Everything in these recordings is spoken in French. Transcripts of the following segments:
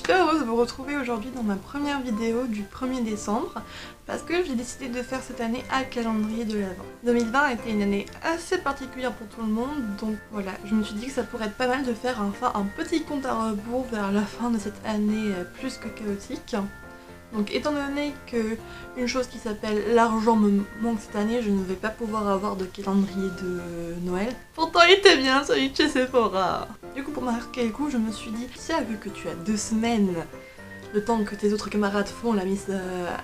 super heureuse de vous retrouver aujourd'hui dans ma première vidéo du 1er décembre parce que j'ai décidé de faire cette année un calendrier de l'Avent. 2020 a été une année assez particulière pour tout le monde, donc voilà, je me suis dit que ça pourrait être pas mal de faire un petit compte à rebours vers la fin de cette année plus que chaotique. Donc étant donné que une chose qui s'appelle l'argent me manque cette année, je ne vais pas pouvoir avoir de calendrier de Noël. Pourtant il était bien celui de chez Sephora. Du coup pour marquer le coup, je me suis dit, tiens, vu que tu as 2 semaines, le temps que tes autres camarades font la mise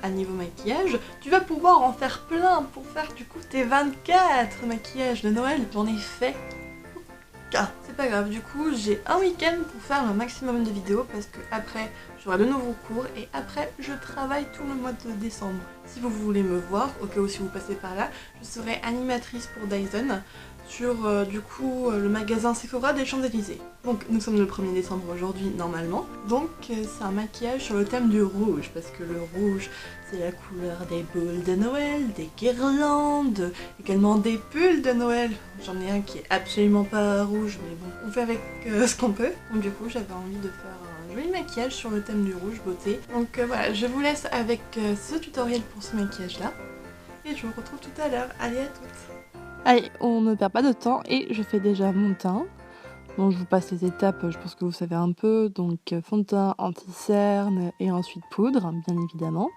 à niveau maquillage, tu vas pouvoir en faire plein pour faire du coup tes 24 maquillages de Noël. J'en ai fait c'est pas grave, du coup j'ai un week-end pour faire un maximum de vidéos parce que après j'aurai de nouveaux cours et après je travaille tout le mois de décembre. Si vous voulez me voir, au cas où si vous passez par là, je serai animatrice pour Dyson sur du coup le magasin Sephora des Champs-Élysées. Donc nous sommes le 1er décembre aujourd'hui normalement, donc c'est un maquillage sur le thème du rouge parce que le rouge c'est la couleur des boules de Noël, des guirlandes, également des pulls de Noël. J'en ai un qui est absolument pas rouge mais bon, on fait avec ce qu'on peut. Donc du coup j'avais envie de faire un joli maquillage sur le thème du rouge beauté. Donc voilà, je vous laisse avec ce tutoriel pour ce maquillage là et je vous retrouve tout à l'heure. Allez, à toutes. Allez, on ne perd pas de temps et je fais déjà mon teint. Donc je vous passe les étapes, je pense que vous savez un peu. Donc fond de teint, anti-cerne et ensuite poudre, bien évidemment.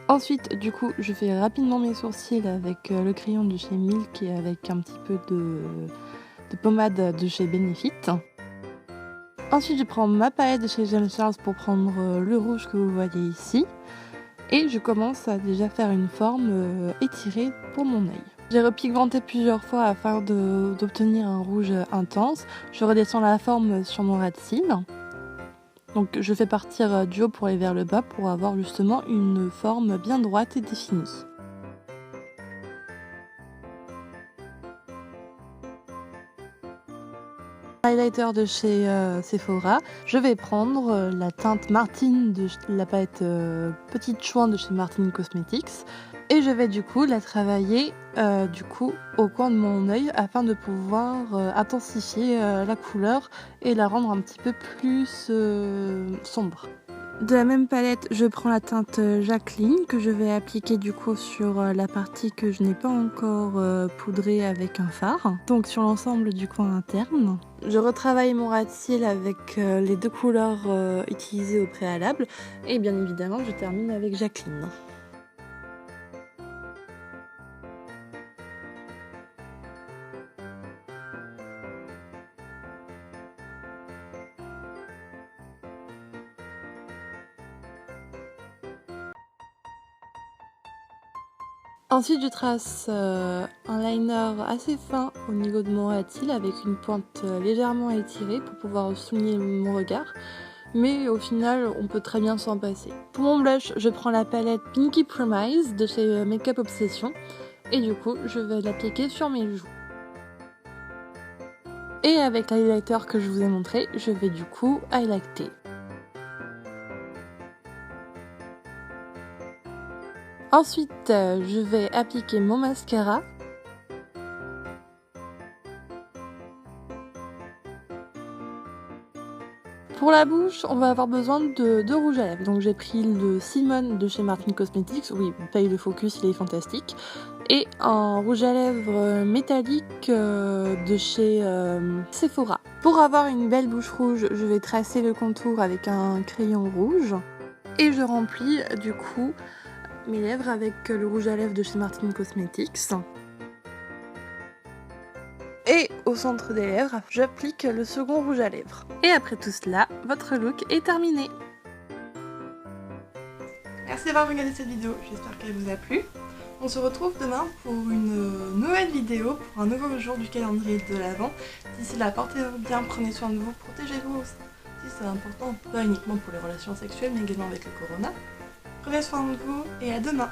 Ensuite, du coup, je fais rapidement mes sourcils avec le crayon de chez Milk et avec un petit peu de pommade de chez Benefit. Ensuite, je prends ma palette de chez James Charles pour prendre le rouge que vous voyez ici. Et je commence à déjà faire une forme étirée pour mon œil. J'ai repigmenté plusieurs fois afin d'obtenir un rouge intense. Je redescends la forme sur mon ras de cils. Donc je fais partir du haut pour aller vers le bas pour avoir justement une forme bien droite et définie. Highlighter de chez Sephora, je vais prendre la teinte Martine de la palette Petite Chouin de chez Martine Cosmetics et je vais du coup la travailler au coin de mon œil afin de pouvoir intensifier la couleur et la rendre un petit peu plus sombre. De la même palette, je prends la teinte Jacqueline que je vais appliquer du coup sur la partie que je n'ai pas encore poudrée avec un fard, donc sur l'ensemble du coin interne. Je retravaille mon ras de cils avec les 2 couleurs utilisées au préalable et bien évidemment je termine avec Jacqueline. Ensuite, je trace un liner assez fin au niveau de mon ras de cils avec une pointe légèrement étirée pour pouvoir souligner mon regard. Mais au final, on peut très bien s'en passer. Pour mon blush, je prends la palette Pinky Promise de chez Makeup Obsession. Et du coup, je vais l'appliquer sur mes joues. Et avec l'highlighter que je vous ai montré, je vais du coup highlighter. Ensuite, je vais appliquer mon mascara. Pour la bouche, on va avoir besoin de rouge à lèvres. Donc j'ai pris le Simone de chez Martine Cosmetics. Oui, paye le focus, il est fantastique. Et un rouge à lèvres métallique de chez Sephora. Pour avoir une belle bouche rouge, je vais tracer le contour avec un crayon rouge. Et je remplis du coup mes lèvres avec le rouge à lèvres de chez Martine Cosmetics. Et au centre des lèvres, j'applique le second rouge à lèvres. Et après tout cela, votre look est terminé. Merci d'avoir regardé cette vidéo, j'espère qu'elle vous a plu. On se retrouve demain pour une nouvelle vidéo, pour un nouveau jour du calendrier de l'Avent. D'ici là, portez-vous bien, prenez soin de vous, protégez-vous aussi. Si c'est important, pas uniquement pour les relations sexuelles, mais également avec le corona. Prenez soin de vous et à demain.